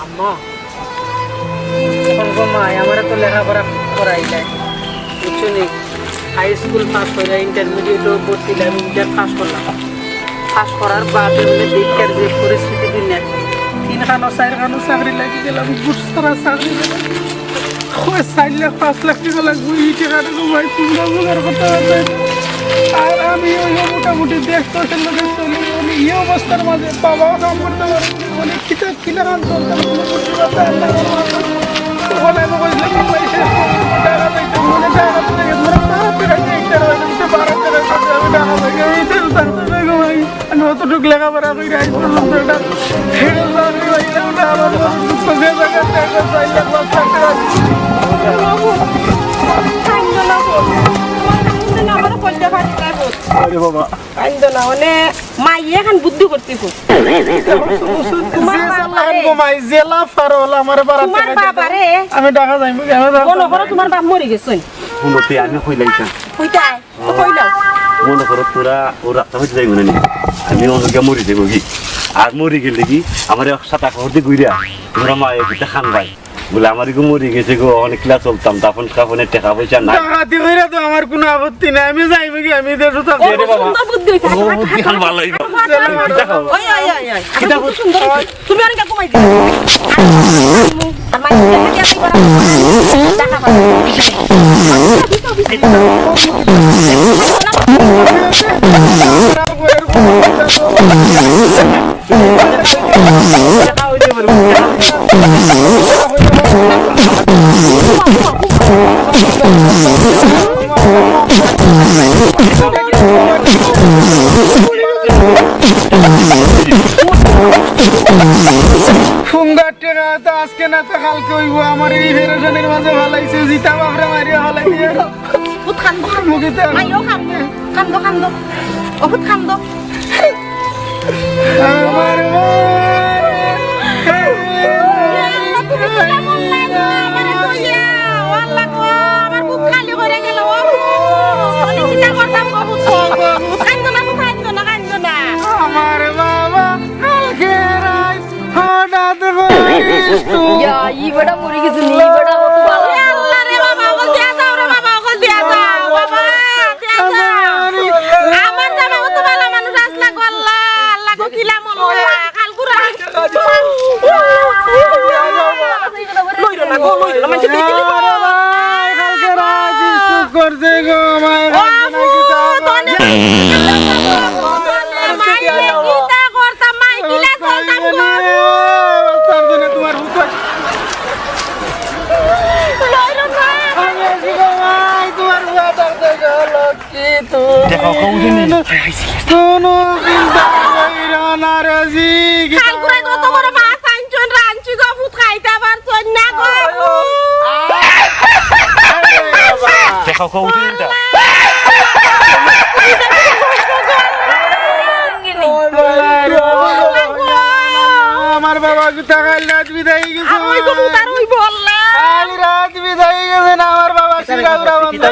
আম্মা কোন মা আমার তো লেখাপড়া করাই যায় বুঝছো নি হাই স্কুল পাস করে ইন্টারমিডিয়েটও পড়ছিলাম ইন্টার পাস করলাম পাস করার বাদে দীক্ষার যে পরিস্থিতি দিন তিনখানো চারখানো চাকরি লাগি গেলাম বুঝছাড়া চাকরি ওই 4 লাখ 5 লাখ টাকা লাগবে এই টাকাটা ভাই তোমরা বোঝার কথা আর আমি ওই মোটামুটি দেশ দশের লোকে চলে গেলি এই অবস্থার মাঝে বাবাও কাম করতে পারে অনেক কিছু কিনারান চলতাম ওখানে আমি বলছিলাম টাকা পাইতাম মনে টাকা থেকে ধরে 12 টাকা দিয়ে একটা রয়েছে 12 টাকা সাথে আমি টাকা পাই এই চলতাম তো ভাই আমি অতটুক লেখাপড়া করে আজ পর্যন্ত এটা হেরে যাবে ভাই আমার দুঃখ বেজাগার টাকা 4 লাখ 5 টাকা বুদ্ধি করতে আমি টাকা যাইব তোমার বাপ মরে গেছে শুনতে আমি কইলাইতাম কইলাও মনে করো তোরা ও রাস্তা হইতে যাইব না আমি অনেকে মরি যাবো কি আর মরি গেলে কি আমার 7 টাকা হতে ঘুরিয়া তোরা মায়ের পিঠা খান ভাই বলে আমার গো মরি গেছে গো অনেক ক্লাস চলতাম তখন কাপনের টাকা পয়সা নাই টাকাতি কইরা তো আমার কোনো আপত্তি নাই আমি যাইব কি আমি দেশে তো রে বাবা বুদ্ধি হইছে বুদ্ধি খান ভালো হইবা দেখো ওই কিটা সুন্দর তুমি আর কে কমাই দিও আমার টাকা ফুঙ্গার টেরা তো আজকে না তো কালকে হইব আমার এই ফেরেশনের মাঝে ভালাইছে জিতা বাপরে মারিয়া ভালাই দিয়ে বহুত কান্দো মুখিতে মাইও কান্দো বহুত কান্দো আমার আমার বাবা কালকে রাত হঠাৎ ই বড় মরে গেছে নি বড় কত ভালো আল্লাহ রে বাবা ওগল দিয়া যাও রে বাবা ওগল দিয়া যাও বাবা দিয়া যাও আমার জামা কত ভালো মানুষ আসলা গো আল্লাহ আল্লাহ গো কিলা মন কাল কুরা লইরো না গো লইরো না মানে দেখলি কালকে রাত স্ট্রোক করছে গো আমার দেখো কৌদিনি কোনো চিন্তা কইরা না রাজি কাল কুরা কত বড় মাছ আনছন রাঞ্চি গো ফুট খাইতে পারছন না গো দেখো কৌদিনটা আমার বাবা টাকার রাত বিদায় গেছে ওই গো তার ওই বললা কাল রাত বিদায় গেছে না আমার বাবা সিরাজরা বন্ধ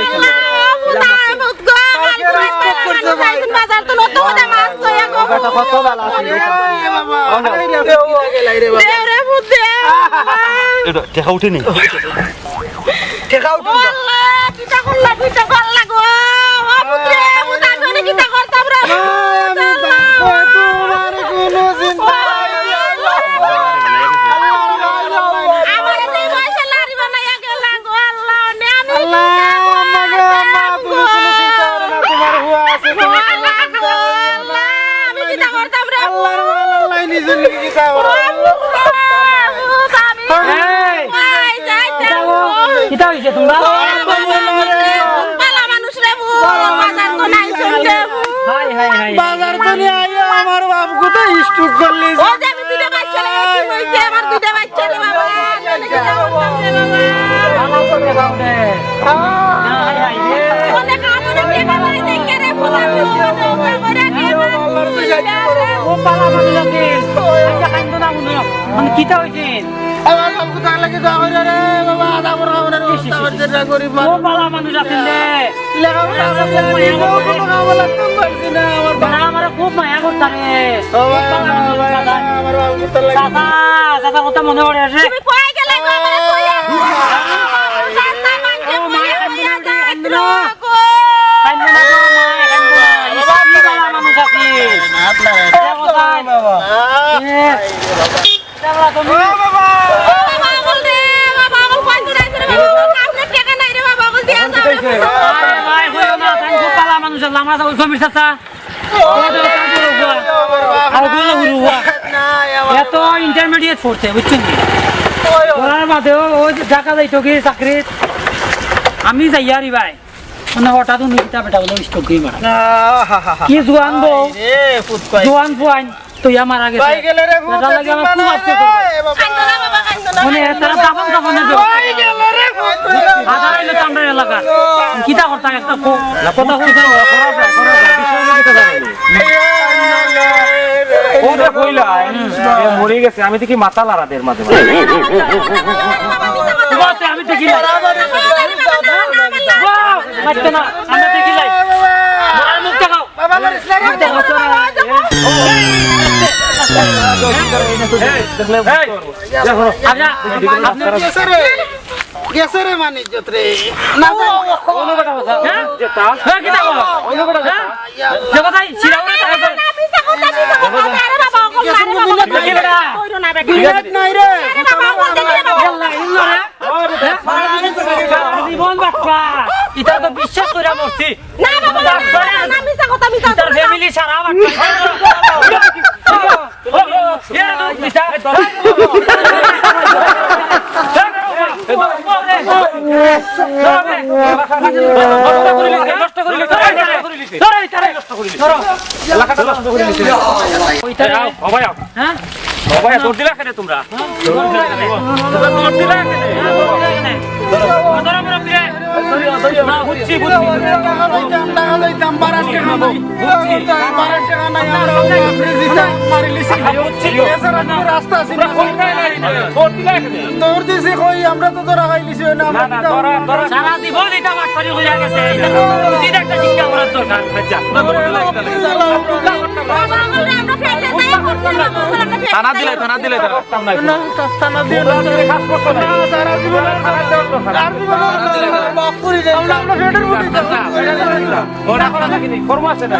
বাজার তো নত মধ্যে মাছ লইয়া গো কত ভালো আছে দেরে বুদ্ধি এটা দেখা উঠেনি ঠেকা উঠুন আল্লাহ কিটা করলা গো ও বুদ্ধি মুদা জনে কিটা করতাম রে তোমার কোনো চিন্তা আমার এই পয়সা লারি বানাইয়া গেলা গো আল্লাহ নে আমি আল্লাহ আমাকে মা তুমি কোনো চিন্তা করো না তোমার হুয়া আছে তুমি আমি কিটা করতাম রে আল্লাহর আল্লাহ নিজে নিজে কি করো কিটা হইছে তোমরা পালা মানুষ রে বাজার তো নাই চলতে হাই হাই হাই বাজার তো নিয়ে আইয়া আমার বাপ কত স্ট্রোক করলি ও যে আমি দুইটা বাচ্চা লাগে হইছে আমার দুইটা বাচ্চা রে বাবা জানে কিটা করতাম রে বাবা আমার তো দেখাও দে হাই হাই অনেক আমনে কে বাবাই দেখে রে বলা ও পালা মানুষ আছে আচ্ছা কান্দো না মনে মানে কিটা হইছে আমার বাপ কোথায় লাগে দোয়া করে রে বাবা তারপর আমাদের অবস্থা হচ্ছে না গরিব ও মানুষ বালা মানুষ আছেন রে লেখাপড়া আমরা কোনো খাওয়া লাগতাম পারছি না আমার বাবা আমার খুব মায়া করতা রে বাবা আমার বাপ কোথায় লাগে চাচা চাচা কথা মনে পড়ে আসে তুমি কই গেলে গো আমারে কইয়া চাচা মানকে কইয়া হইয়া যাইতো গো কান্দে না গো মা কান্দে না ইসি বালা মানুষ আছে বাবা চালা তুমি বাবা বল রে বাবা বল কই দূরাইছে রে বাবা আপনার টাকা নাই রে বাবা বল দিয়া যাও আরে ভাই হইও না তাই খুব বালা মানুষ আছে আমরা তো সমীর চাচা এত ইন্টারমিডিয়েট পড়ছে বুঝছেন পড়ার বাদেও ওই ঢাকা যাইতো কি চাকরি আমি যাই আরি ভাই মানে হঠাৎ উনি কিতা বেটা বলে স্টক গই মারা কি জোয়ান বউ জোয়ান ফুয়ান তো ইয়া মারা গেছে ভাই গেলে রে এটা লাগে আমার খুব আফসোস কান্দো না বাবা কান্দো না মানে তারা দাফন দাফনে দেব আধা হইলে তো আমরা এলাকা কিতা করতা একটা কথা কইছে মরে গেছে আমি দেখি মাথা লাড়াদের মাঝে মাঝে আমি দেখি মারতে না আমরা দেখি লাই মুখ দেখাও বাবা মারিস না রে গেছে রে মানিজ্জত রে না নাই রে বিশ্বাস করে মরছি না বাবা না মিছা কথা মিছা তার ফ্যামিলি সারা তোমরা আমরা তো ধরা খাইলিছি সারা জীবন এটা বাটপারি হইয়া গেছে এটা একটা শিক্ষা করার দরকার থানা দিলে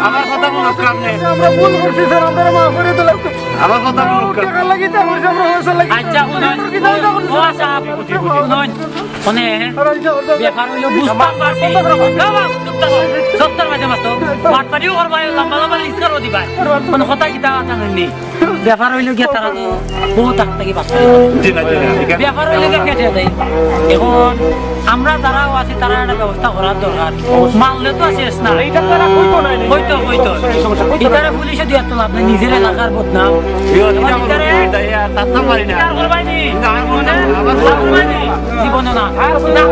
আমার কথা মনে আপনি আমরা ভুল করছি স্যার আমরা মাফ করে দিলাম আমার কথা মনে টাকা লাগি তো আমার আমরা হয়েছে লাগি আচ্ছা মানে ব্যাপার হইলো বুঝতাম পারছি সত্তর মাঝে মাত্র বাটপারিও করবা লম্বা লম্বা লিস্ট করো দিবা কোনো কথা কিতা জানেননি ব্যাপার হইলো গিয়ে তারা তো বহু তাক থাকি ব্যাপার হইলো গিয়ে কেটে দেয় এখন আমরা যারাও আছি তারা একটা ব্যবস্থা করার দরকার মানলে তো শেষ না হইতো এটারে পুলিশে দিয়ে তো আপনি নিজের এলাকার বদনাম জীবনে না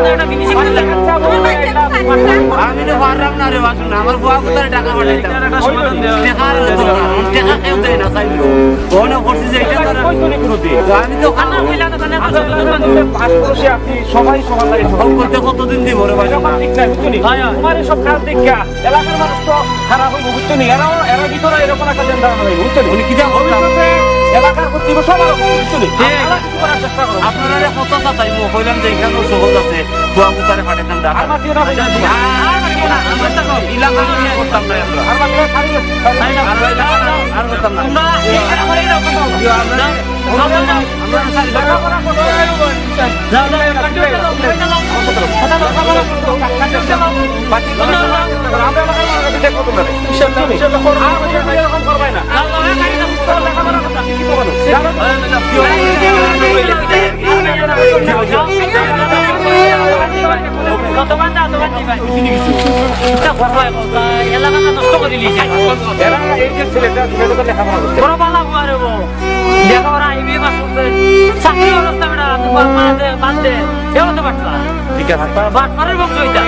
একটা ফিনিশিং আমি তো পারলাম না রে বাসুন আমার বুয়া কোথায় টাকা পাঠাইতাম টাকার টাকা কেউ দেয় না চাইল ওনে করছি যে এটা আমি তো আমার কইলা তো কানে সবাই সবার লাগে সব করতে কতদিন দিব রে ভাই ঠিক নাই বুঝলি তোমার সব খারাপ দেখা এলাকার মানুষ তো খারাপ হইব বুঝছো নি এরা ভিতরে এরকম একটা চিন্তা ভাবনা হইব বুঝছো উনি কি যা করলাম এলাকার কর্তৃপক্ষ সবার বুঝছো নি করার চেষ্টা করো আপনারা কত চাই মো কইলাম যে এখানে সহজ আছে বুয়া কোথায় পাঠাইতাম টাকা আর মাতিও না ইলাকা নিয়ে করতাম না আমরা আর মাতিও খালি আর করতাম না তোমরা এখানে করে দাও এলাকাটা নষ্ট করে দিয়েছে বড় বালা বুয়ারে বো দেখো ওরা আইবি চাকরি অবস্থা বেটা বাঁধে এও তো বাটলা ঠিক আছে বাটপারের বংশ এটা